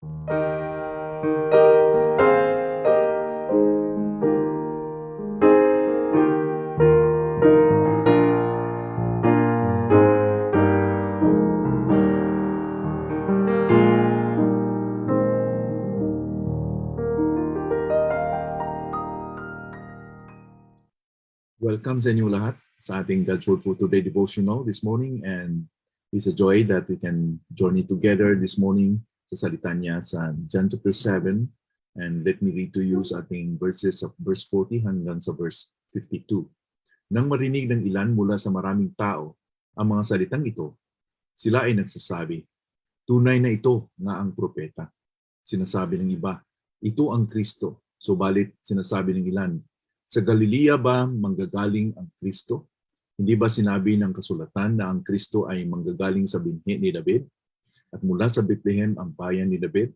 Welcome sa inyong lahat sa ating Cultural for Today devotional this morning, and it's a joy that we can journey together this morning sa salita niya sa John chapter 7, and let me read to you sa ating verses of verse 40 hanggang sa verse 52. Nang marinig ng ilan mula sa maraming tao ang mga salitang ito, sila ay nagsasabi, tunay na ito nga ang propeta. Sinasabi ng iba, ito ang Kristo. Subalit sinasabi ng ilan, sa Galilee ba manggagaling ang Kristo? Hindi ba sinabi ng kasulatan na ang Kristo ay manggagaling sa binhi ni David at mula sa Bethlehem ang bayan ni David?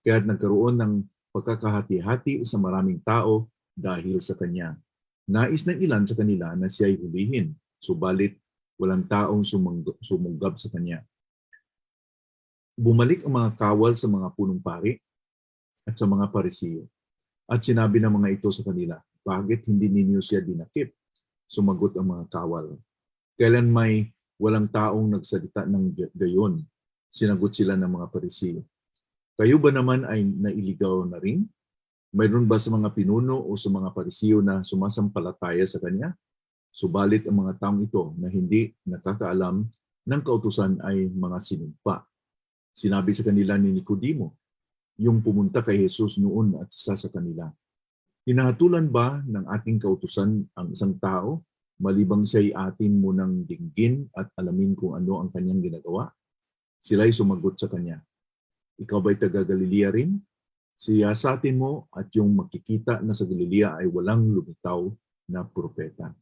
Kaya't nagkaroon ng pagkakahati-hati sa maraming tao dahil sa kanya. Nais ng ilan sa kanila na siya ay hulihin, subalit walang taong sumunggab sa kanya. Bumalik ang mga kawal sa mga punong pari at sa mga Parisiyo. At sinabi ng mga ito sa kanila, bakit hindi ninyo siya dinakip? Sumagot ang mga kawal. Kailan may walang taong nagsalita ng gayon? Sinagot sila ng mga Parisiyo. Kayo ba naman ay nailigaw na rin? Mayroon ba sa mga pinuno o sa mga Parisiyo na sumasampalataya sa kanya? Subalit ang mga taong ito na hindi nakakaalam ng kautusan ay mga sinumpa. Sinabi sa kanila ni Nicodemus, yung pumunta kay Jesus noon at isa sa kanila. Hinahatulan ba ng ating kautusan ang isang tao, malibang siya'y atin munang dinggin at alamin kung ano ang kanyang ginagawa? Sila'y sumagot sa kanya, ikaw ba'y taga Galilea rin? Siyasatin mo at yung makikita na sa Galilea ay walang lumitaw na propeta.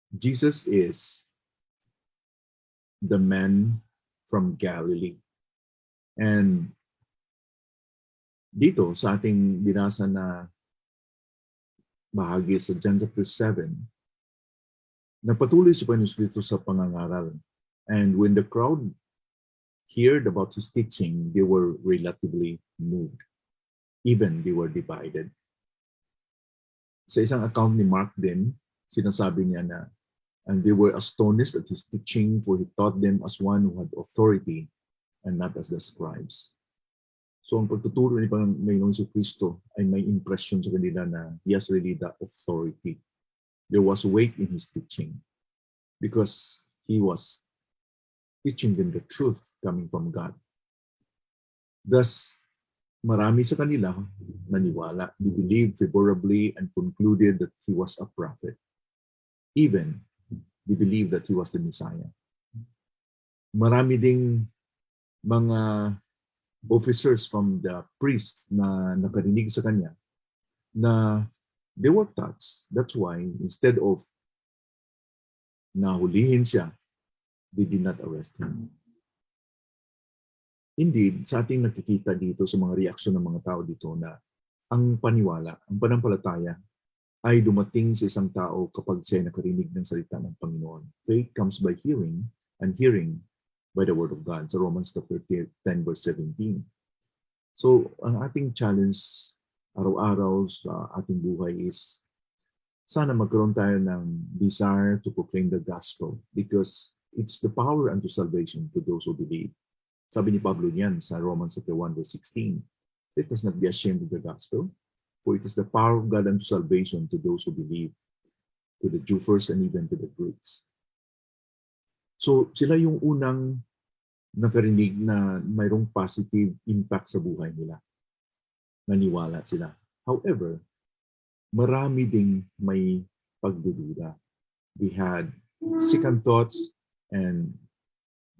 Jesus is the man from Galilee. And dito sa ating binasa na bahagi sa John chapter 7, napatuloy si Panginoon Kristo sa pangangaral. And when the crowd heard about his teaching, they were relatively moved. Even they were divided. Sa isang account ni Mark din, sinasabi niya na, and they were astonished at his teaching, for he taught them as one who had authority and not as the scribes. So ang pagtuturo ni Panginoon Kristo ay may impression sa kanila na he has really the authority. There was weight in his teaching because he was teaching them the truth coming from God. Thus, marami sa kanila naniwala, they believed favorably and concluded that he was a prophet. Even, they believed that he was the Messiah. Marami ding mga officers from the priests na nakarinig sa kanya na they were touched. That's why instead of nahulihin siya, they did not arrest him. Indeed, sa ating nakikita dito sa mga reaksyon ng mga tao dito na ang paniwala, ang panampalataya ay dumating sa isang tao kapag siya nakarinig ng salita ng Panginoon. Faith comes by hearing, and hearing by the Word of God. Sa Romans chapter 10 verse 17. So, ang ating challenge araw-araw sa ating buhay is sana magkaroon tayo ng desire to proclaim the gospel because it's the power unto salvation to those who believe. Sabi ni Pablo niyan sa Romans chapter 1 verse 16, let us not be ashamed of the gospel, for it is the power of God unto salvation to those who believe, to the Jew first and even to the Greeks. So sila yung unang nakarinig na mayroong positive impact sa buhay nila. Naniwala sila. However, marami ding may pagdududa. They had second thoughts and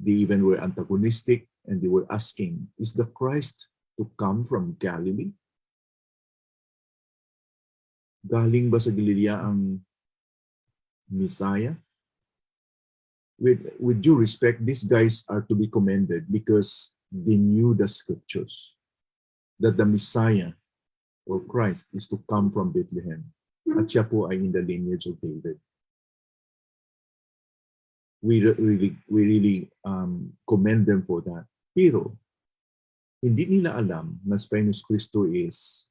they even were antagonistic and they were asking, is the Christ to come from Galilee? Galing ba sa Galilea ang Messiah? With due respect, these guys are to be commended because they knew the scriptures that the Messiah or Christ is to come from Bethlehem. At siya po ay in the lineage of David. We really commend them for that. Pero Hindi nila alam na Spanish Cristo is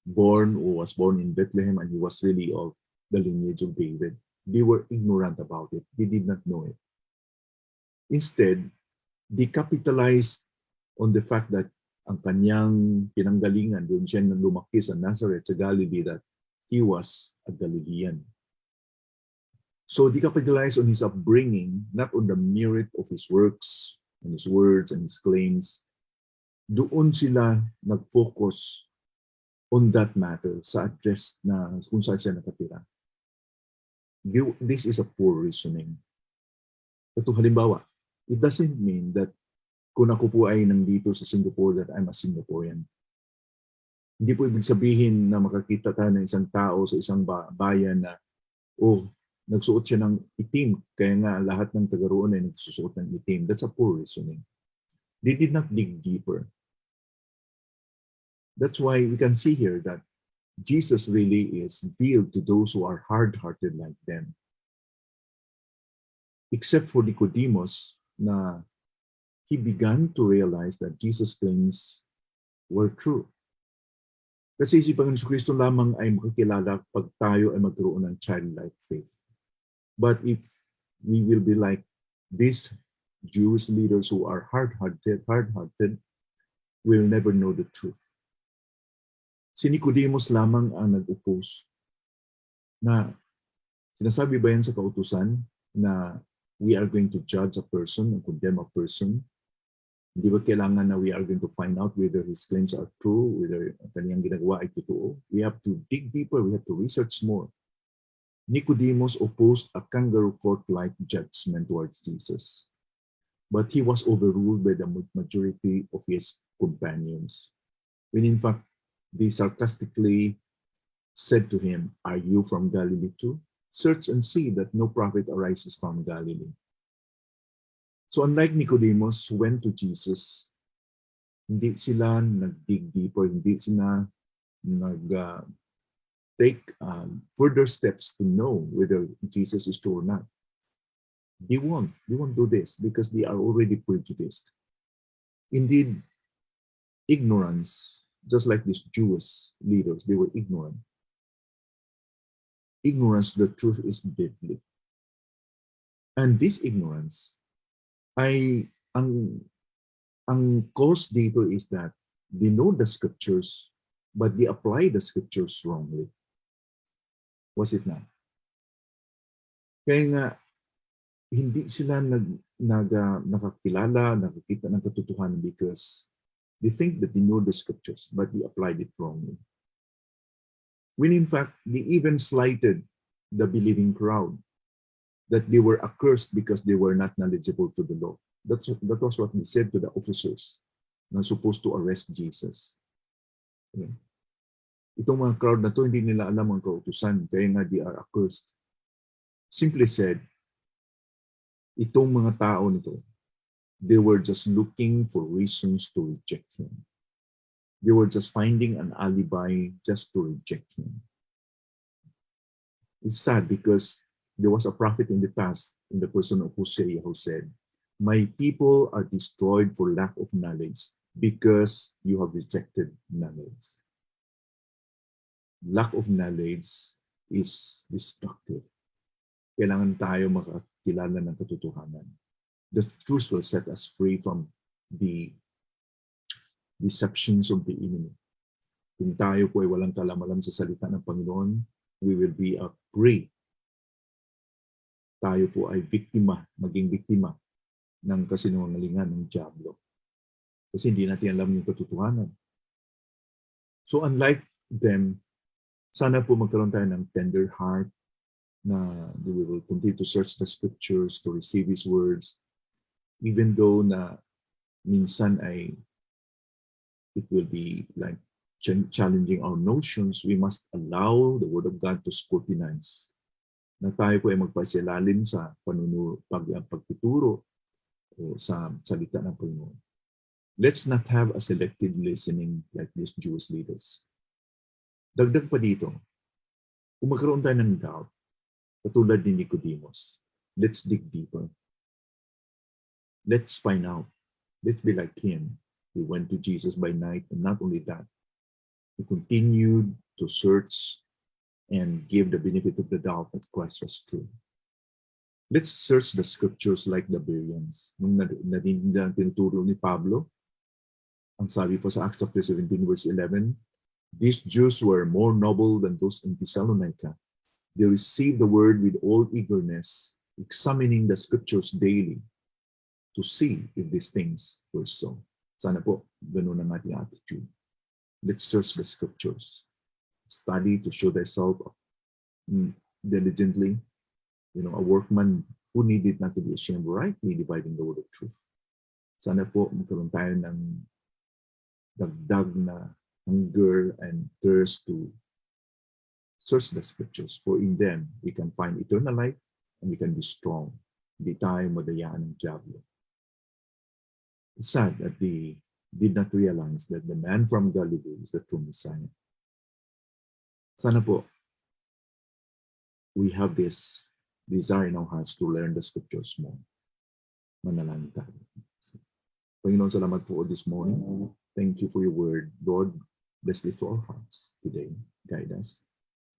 born or was born in Bethlehem and he was really of the lineage of David. They were ignorant about it. They did not know it. Instead, they capitalized on the fact that ang kanyang pinanggalingan, doon siya nang lumaki sa Nazareth, sa Galilee, that he was a Galilean. So they capitalized on his upbringing, not on the merit of his works, and his words, and his claims. Doon sila nag-focus on that matter, sa address na kung saan siya nakatira. This is a poor reasoning. Ito halimbawa, it doesn't mean that kung ako po ay nandito sa Singapore that I'm a Singaporean. Hindi po ibig sabihin na makakita tayo ng isang tao sa isang bayan na, nagsuot siya ng itim, kaya nga lahat ng taga roon ay nagsusuot ng itim. That's a poor reasoning. They did not dig deeper. That's why we can see here that Jesus really is deal to those who are hard-hearted like them. Except for Nicodemus, na he began to realize that Jesus' claims were true. Kasi si Panginoon Kristo lamang ay makikilala pag tayo ay magkaroon ng childlike faith. But if we will be like these Jewish leaders who are hard-hearted, will never know the truth. Si Nicodemus lamang ang nag-oppose na sinasabi ba yan sa kautusan na we are going to judge a person and condemn a person? Hindi ba kailangan na we are going to find out whether his claims are true, whether ang kanyang ginagawa ay totoo? We have to dig deeper, we have to research more. Nicodemus opposed a kangaroo court-like judgment towards Jesus, but he was overruled by the majority of his companions. When in fact, they sarcastically said to him, "Are you from Galilee too? Search and see that no prophet arises from Galilee." So unlike Nicodemus who went to Jesus, hindi sila nag-dig deeper, hindi sila take further steps to know whether Jesus is true or not. They won't do this because they are already prejudiced. Indeed, ignorance, just like these Jewish leaders, they were ignorant. Ignorance to the truth is deadly. And this ignorance, ang cause dito is that they know the scriptures, but they apply the scriptures wrongly. Was it not? Kaya nga, hindi sila nakakilala, nakakita ng katotohanan because they think that they know the scriptures, but they applied it wrongly. When in fact, they even slighted the believing crowd, that they were accursed because they were not knowledgeable to the law. That was what they said to the officers na supposed to arrest Jesus. Okay. Itong mga crowd na to, hindi nila alam ang kautusan, kaya nga they are accursed. Simply said, itong mga tao nito, they were just looking for reasons to reject him. They were just finding an alibi just to reject him. It's sad because there was a prophet in the past, in the person of Hosea, who said, "My people are destroyed for lack of knowledge because you have rejected knowledge." Lack of knowledge is destructive. Kailangan tayo makakilala ng katotohanan. The truth will set us free from the deceptions of the enemy. Kung tayo po ay walang kalam-alam sa salita ng Panginoon, we will be a prey. Tayo po ay maging biktima ng kasinungalingan ng diablo. Kasi hindi natin alam yung katotohanan. So unlike them, sana po magkaroon tayo ng tender heart na we will continue to search the scriptures, to receive His words, even though na minsan ay it will be like challenging our notions, we must allow the Word of God to scrutinize. Na tayo po ay magpasilalim sa pagtuturo o sa salita ng Panginoon. Let's not have a selective listening like these Jewish leaders. Dagdag pa dito, kung magkaroon tayo ng doubt, katulad ni Nicodemus, let's dig deeper. Let's find out. Let's be like him. He went to Jesus by night, and not only that, he continued to search and give the benefit of the doubt that Christ was true. Let's search the scriptures like the Bereans. Nung narinig na tinuturo ni Pablo, ang sabi po sa Acts chapter 17 verse 11, these Jews were more noble than those in Thessalonica. They received the word with all eagerness, examining the scriptures daily to see if these things were so. Sana po, ganun ang ating attitude. Let's search the scriptures. Study to show thyself diligently. A workman who needed not to be ashamed, rightly dividing the word of truth. Sana po magkaroon tayo ng dagdag na hunger and thirst to search the scriptures, for in them we can find eternal life and we can be strong. Hindi tayo madayaan ng diablo. It's sad that they did not realize that the man from Galilee is the true Messiah. Sana po, we have this desire in our hearts to learn the scriptures more. Manalangin tayo. Panginoon, salamat po this morning. Thank you for your word. Lord, bless this to our hearts today. Guide us.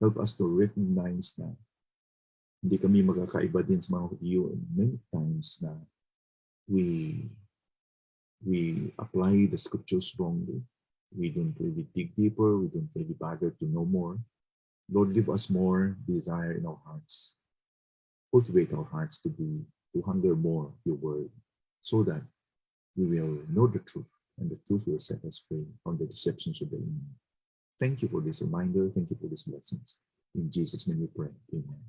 Help us to recognize na hindi kami magkakaiba din sa mga iyo, and many times na we apply the scriptures wrongly. We don't really dig deeper. We don't really bother to know more. Lord, give us more desire in our hearts. Cultivate our hearts to hunger more of your word, so that we will know the truth, and the truth will set us free from the deceptions of the enemy. Thank you for this reminder. Thank you for these blessings. In Jesus' name we pray. Amen.